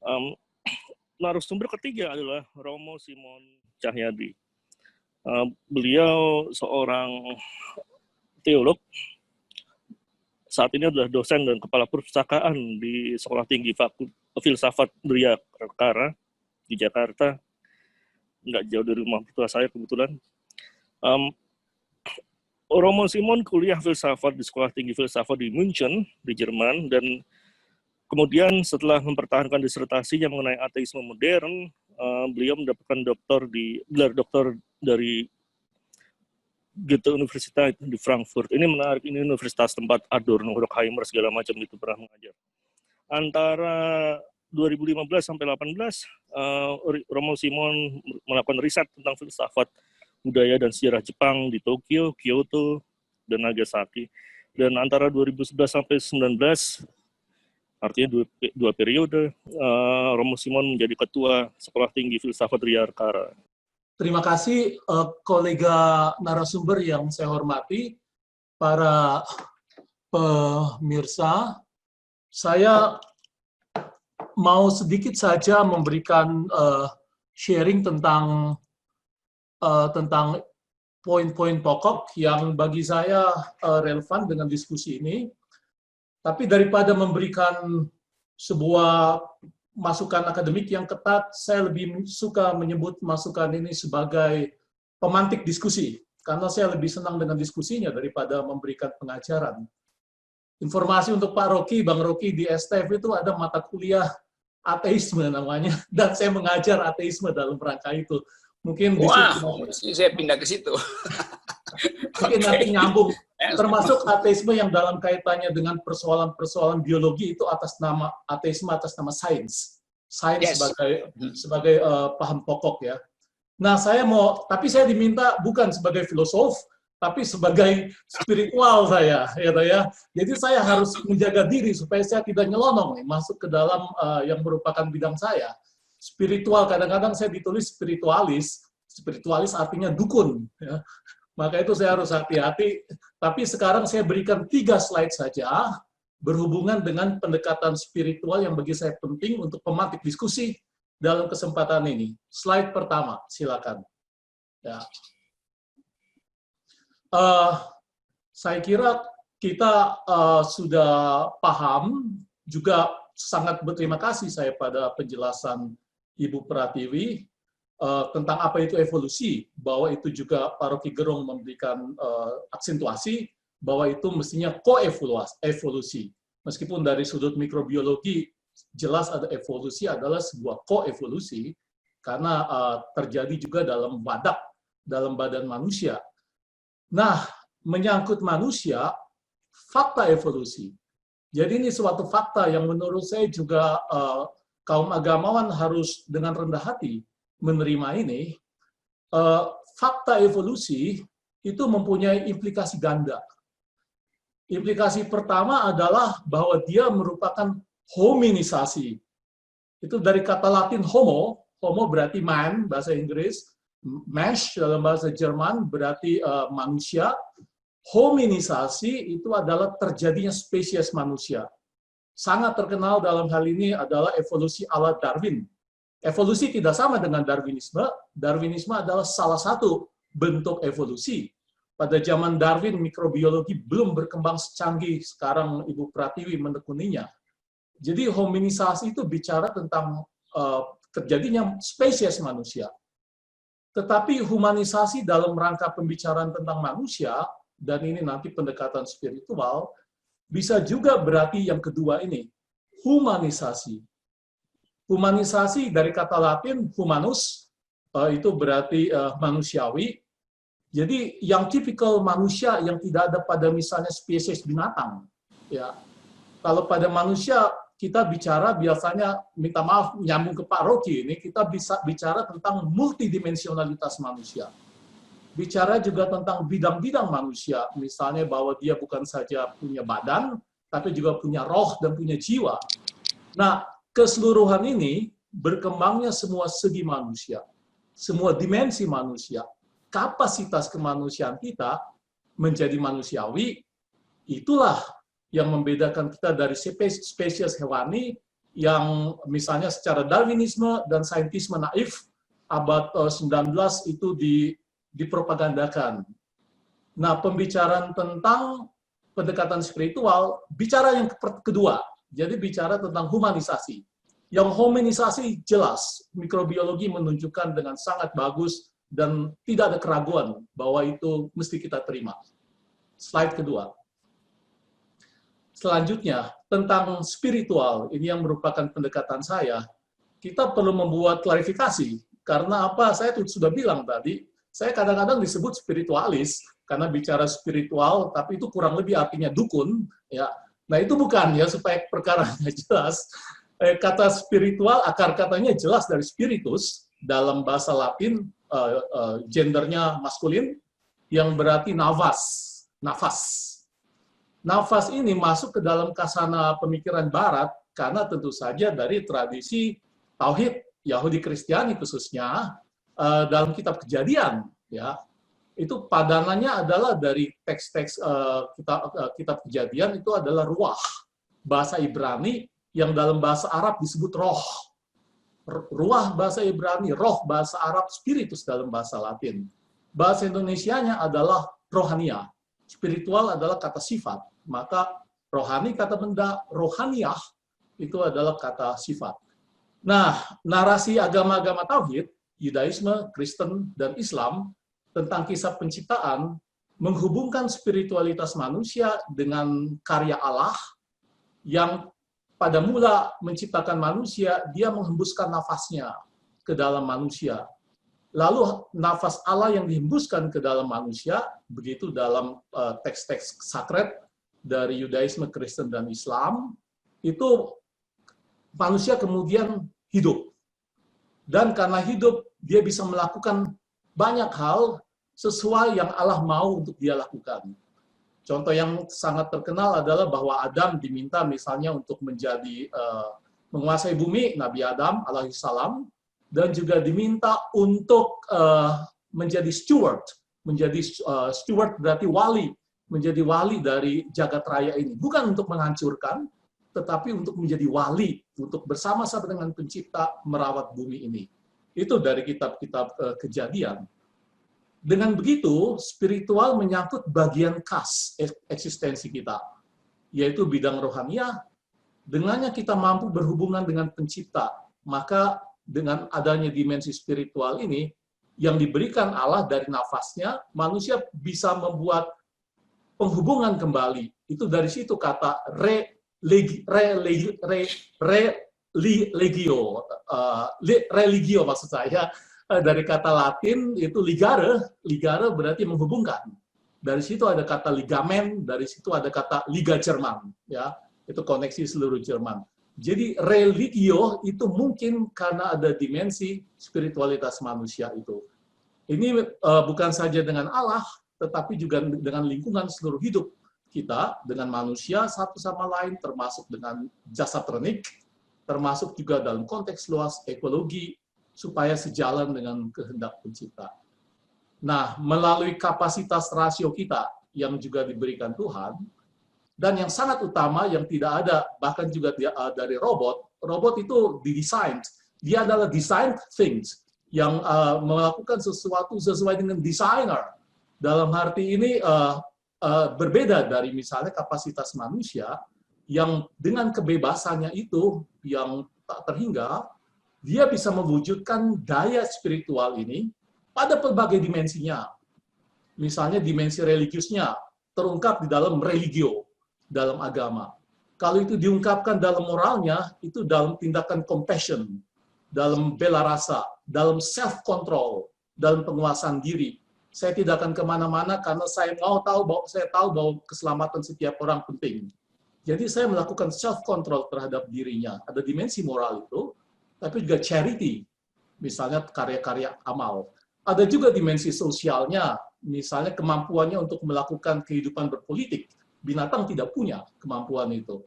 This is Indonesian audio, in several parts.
Um, narasumber ketiga adalah Romo Simon Cahyadi. Beliau seorang teolog, saat ini adalah dosen dan kepala perpustakaan di Sekolah Tinggi Filsafat Dryakara di Jakarta, nggak jauh dari rumah mertua saya kebetulan. Romo Simon kuliah filsafat di Sekolah Tinggi Filsafat di München, di Jerman, dan kemudian setelah mempertahankan disertasinya mengenai ateisme modern, beliau mendapatkan gelar doktor dari Goethe Universitas di Frankfurt. Ini menarik, ini universitas tempat Adorno, Horkheimer, segala macam itu pernah mengajar. Antara 2015 sampai 2018, Romo Simon melakukan riset tentang filsafat, budaya, dan sejarah Jepang di Tokyo, Kyoto, dan Nagasaki. Dan antara 2011 sampai 2019, artinya dua periode, Romo Simon menjadi ketua Sekolah Tinggi Filsafat Dryakara. Terima kasih kolega narasumber yang saya hormati, para pemirsa. Saya mau sedikit saja memberikan sharing tentang poin-poin pokok yang bagi saya relevan dengan diskusi ini. Tapi daripada memberikan sebuah masukan akademik yang ketat, saya lebih suka menyebut masukan ini sebagai pemantik diskusi, karena saya lebih senang dengan diskusinya daripada memberikan pengajaran. Informasi untuk Pak Rocky, Bang Rocky, di STF itu ada mata kuliah ateisme namanya, dan saya mengajar ateisme dalam rangka itu. Mungkin saya pindah ke situ. Mungkin nanti nyambung, termasuk ateisme yang dalam kaitannya dengan persoalan-persoalan biologi itu atas nama ateisme atas nama sains, sebagai paham pokok ya. Nah tapi saya diminta bukan sebagai filosof, tapi sebagai spiritual saya, ya. Jadi saya harus menjaga diri supaya saya tidak nyelonong nih masuk ke dalam yang merupakan bidang saya. Spiritual, kadang-kadang saya ditulis spiritualis artinya dukun. Ya. Maka itu saya harus hati-hati, tapi sekarang saya berikan 3 slide saja, berhubungan dengan pendekatan spiritual yang bagi saya penting untuk pemantik diskusi dalam kesempatan ini. Slide pertama, silakan. Ya. Saya kira kita sudah paham, juga sangat berterima kasih saya pada penjelasan Ibu Pratiwi, tentang apa itu evolusi, bahwa itu juga Pak Rocky Gerung memberikan aksentuasi bahwa itu mestinya koevolusi. Meskipun dari sudut mikrobiologi jelas ada evolusi adalah sebuah koevolusi karena terjadi juga dalam badan manusia. Nah, menyangkut manusia, fakta evolusi. Jadi ini suatu fakta yang menurut saya juga kaum agamawan harus dengan rendah hati menerima ini. Fakta evolusi itu mempunyai implikasi ganda. Implikasi pertama adalah bahwa dia merupakan hominisasi. Itu dari kata Latin homo berarti man, bahasa Inggris, Mensch dalam bahasa Jerman berarti manusia. Hominisasi itu adalah terjadinya spesies manusia. Sangat terkenal dalam hal ini adalah evolusi ala Darwin. Evolusi tidak sama dengan Darwinisme. Darwinisme adalah salah satu bentuk evolusi. Pada zaman Darwin, mikrobiologi belum berkembang secanggih sekarang Ibu Pratiwi menekuninya. Jadi hominisasi itu bicara tentang terjadinya spesies manusia. Tetapi humanisasi dalam rangka pembicaraan tentang manusia, dan ini nanti pendekatan spiritual, bisa juga berarti yang kedua ini, humanisasi. Humanisasi dari kata Latin humanus, itu berarti manusiawi. Jadi yang tipikal manusia yang tidak ada pada misalnya spesies binatang. Ya, kalau pada manusia kita bicara biasanya, minta maaf nyambung ke Pak Rocky ini, kita bisa bicara tentang multidimensionalitas manusia. Bicara juga tentang bidang-bidang manusia, misalnya bahwa dia bukan saja punya badan, tapi juga punya roh dan punya jiwa. Nah, keseluruhan ini berkembangnya semua segi manusia, semua dimensi manusia, kapasitas kemanusiaan kita menjadi manusiawi, itulah yang membedakan kita dari spesies hewani yang misalnya secara Darwinisme dan saintisme naif abad 19 itu dipropagandakan. Nah, pembicaraan tentang pendekatan spiritual, bicara yang kedua, jadi bicara tentang humanisasi. Yang humanisasi jelas, mikrobiologi menunjukkan dengan sangat bagus dan tidak ada keraguan bahwa itu mesti kita terima. Slide kedua. Selanjutnya, tentang spiritual, ini yang merupakan pendekatan saya, kita perlu membuat klarifikasi. Karena apa? Saya sudah bilang tadi, saya kadang-kadang disebut spiritualis, karena bicara spiritual, tapi itu kurang lebih artinya dukun. Ya. Nah, itu bukan ya, supaya perkaranya jelas. Kata spiritual, akar katanya jelas dari spiritus, dalam bahasa Latin, gendernya maskulin, yang berarti nafas. Nafas ini masuk ke dalam kasana pemikiran Barat, karena tentu saja dari tradisi Tauhid, Yahudi Kristiani khususnya, dalam kitab Kejadian, ya, itu padanannya adalah dari teks-teks kitab Kejadian, itu adalah ruah, bahasa Ibrani, yang dalam bahasa Arab disebut roh. Ruah bahasa Ibrani, roh bahasa Arab, spiritus dalam bahasa Latin. Bahasa Indonesianya adalah rohania. Spiritual adalah kata sifat. Maka rohani kata benda, rohaniah itu adalah kata sifat. Nah, narasi agama-agama Tauhid, Yudaisme, Kristen, dan Islam, tentang kisah penciptaan, menghubungkan spiritualitas manusia dengan karya Allah, yang pada mula menciptakan manusia, dia menghembuskan nafasnya ke dalam manusia. Lalu nafas Allah yang dihembuskan ke dalam manusia, begitu dalam teks-teks sakret dari Yudaisme, Kristen, dan Islam, itu manusia kemudian hidup. Dan karena hidup, dia bisa melakukan banyak hal sesuai yang Allah mau untuk dia lakukan. Contoh yang sangat terkenal adalah bahwa Adam diminta misalnya untuk menjadi menguasai bumi, Nabi Adam alaihissalam, dan juga diminta untuk menjadi steward. Menjadi steward berarti wali, menjadi wali dari jagat raya ini. Bukan untuk menghancurkan, tetapi untuk menjadi wali, untuk bersama-sama dengan pencipta merawat bumi ini. Itu dari kitab-kitab Kejadian. Dengan begitu, spiritual menyangkut bagian khas eksistensi kita, yaitu bidang rohania. Dengannya kita mampu berhubungan dengan pencipta, maka dengan adanya dimensi spiritual ini, yang diberikan Allah dari nafasnya, manusia bisa membuat penghubungan kembali. Itu dari situ kata religio maksud saya, dari kata Latin itu ligare berarti menghubungkan. Dari situ ada kata ligamen, dari situ ada kata Liga Jerman, ya, itu koneksi seluruh Jerman. Jadi religio itu mungkin karena ada dimensi spiritualitas manusia itu. Ini bukan saja dengan Allah, tetapi juga dengan lingkungan seluruh hidup kita, dengan manusia satu sama lain, termasuk dengan jasatronik, termasuk juga dalam konteks luas ekologi, supaya sejalan dengan kehendak pencipta. Nah, melalui kapasitas rasio kita yang juga diberikan Tuhan, dan yang sangat utama yang tidak ada, bahkan juga dari robot itu didesain. Dia adalah designed things, yang melakukan sesuatu sesuai dengan designer. Dalam arti ini berbeda dari misalnya kapasitas manusia, yang dengan kebebasannya itu, yang tak terhingga, dia bisa mewujudkan daya spiritual ini pada berbagai dimensinya. Misalnya dimensi religiusnya terungkap di dalam religio, dalam agama. Kalau itu diungkapkan dalam moralnya, itu dalam tindakan compassion, dalam bela rasa, dalam self-control, dalam penguasaan diri. Saya tidak akan kemana-mana karena saya tahu bahwa keselamatan setiap orang penting. Jadi saya melakukan self-control terhadap dirinya. Ada dimensi moral itu, tapi juga charity, misalnya karya-karya amal. Ada juga dimensi sosialnya, misalnya kemampuannya untuk melakukan kehidupan berpolitik. Binatang tidak punya kemampuan itu.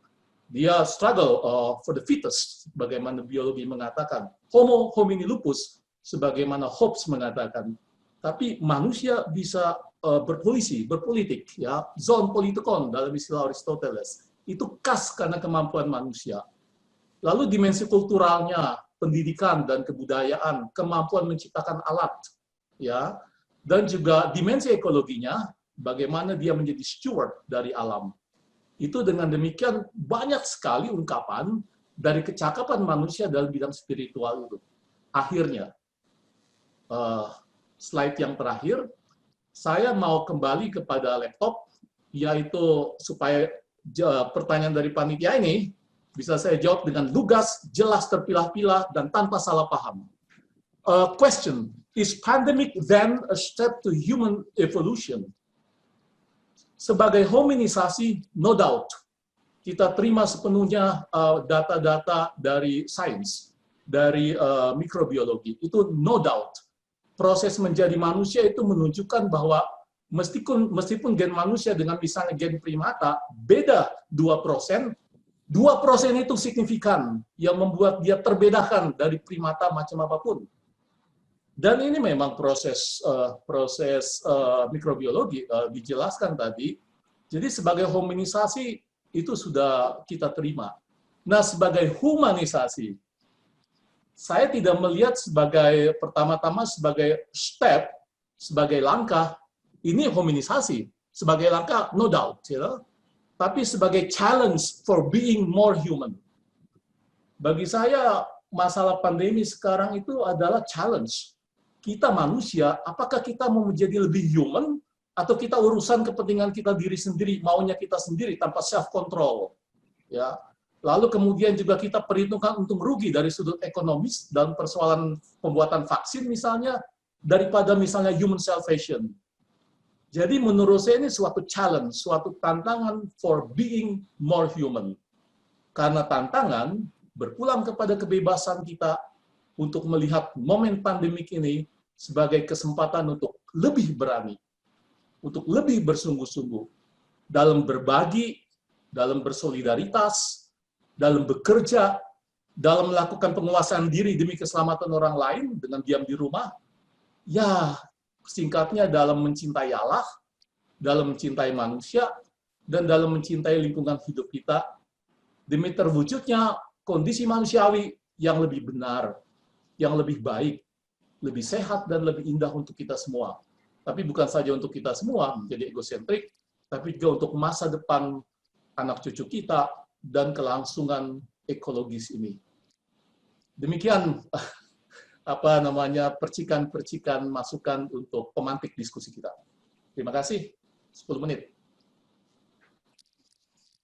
Dia struggle for the fittest, bagaimana biologi mengatakan. Homo homini lupus, sebagaimana Hobbes mengatakan. Tapi manusia bisa berpolitik, ya, zoon politikon dalam istilah Aristoteles. Itu khas karena kemampuan manusia. Lalu dimensi kulturalnya, pendidikan dan kebudayaan, kemampuan menciptakan alat, ya, dan juga dimensi ekologinya, bagaimana dia menjadi steward dari alam. Itu dengan demikian banyak sekali ungkapan dari kecakapan manusia dalam bidang spiritual itu. Akhirnya, slide yang terakhir, saya mau kembali kepada laptop, yaitu supaya pertanyaan dari panitia ini bisa saya jawab dengan lugas, jelas, terpilah-pilah, dan tanpa salah paham. Question, is pandemic then a step to human evolution? Sebagai hominisasi, no doubt, kita terima sepenuhnya data-data dari sains, dari mikrobiologi, itu no doubt. Proses menjadi manusia itu menunjukkan bahwa meskipun gen manusia dengan misalnya gen primata beda 2%, 2% itu signifikan yang membuat dia terbedakan dari primata macam apapun. Dan ini memang proses mikrobiologi dijelaskan tadi. Jadi sebagai hominisasi itu sudah kita terima. Nah, sebagai humanisasi, saya tidak melihat sebagai pertama-tama sebagai step, sebagai langkah. Ini hominisasi, sebagai langkah no doubt, tapi sebagai challenge for being more human. Bagi saya, masalah pandemi sekarang itu adalah challenge. Kita manusia, apakah kita mau menjadi lebih human, atau kita urusan kepentingan kita diri sendiri, maunya kita sendiri tanpa self-control. Ya. Lalu kemudian juga kita perhitungkan untung rugi dari sudut ekonomis dalam persoalan pembuatan vaksin misalnya, daripada misalnya human salvation. Jadi menurut saya ini suatu challenge, suatu tantangan for being more human. Karena tantangan berpulang kepada kebebasan kita untuk melihat momen pandemik ini sebagai kesempatan untuk lebih berani, untuk lebih bersungguh-sungguh dalam berbagi, dalam bersolidaritas, dalam bekerja, dalam melakukan penguasaan diri demi keselamatan orang lain dengan diam di rumah. Ya, singkatnya dalam mencintai Allah, dalam mencintai manusia, dan dalam mencintai lingkungan hidup kita demi terwujudnya kondisi manusiawi yang lebih benar, yang lebih baik, lebih sehat, dan lebih indah untuk kita semua. Tapi bukan saja untuk kita semua menjadi egosentrik, tapi juga untuk masa depan anak cucu kita dan kelangsungan ekologis ini. Demikian percikan-percikan masukan untuk pemantik diskusi kita. Terima kasih. 10 menit.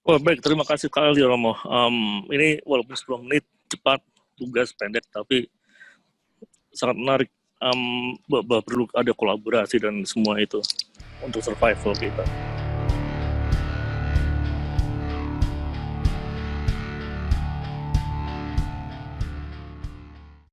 Oh, baik, terima kasih sekali Romo. Ini walaupun 10 menit cepat, tugas pendek, tapi sangat menarik. Perlu ada kolaborasi dan semua itu untuk survival kita.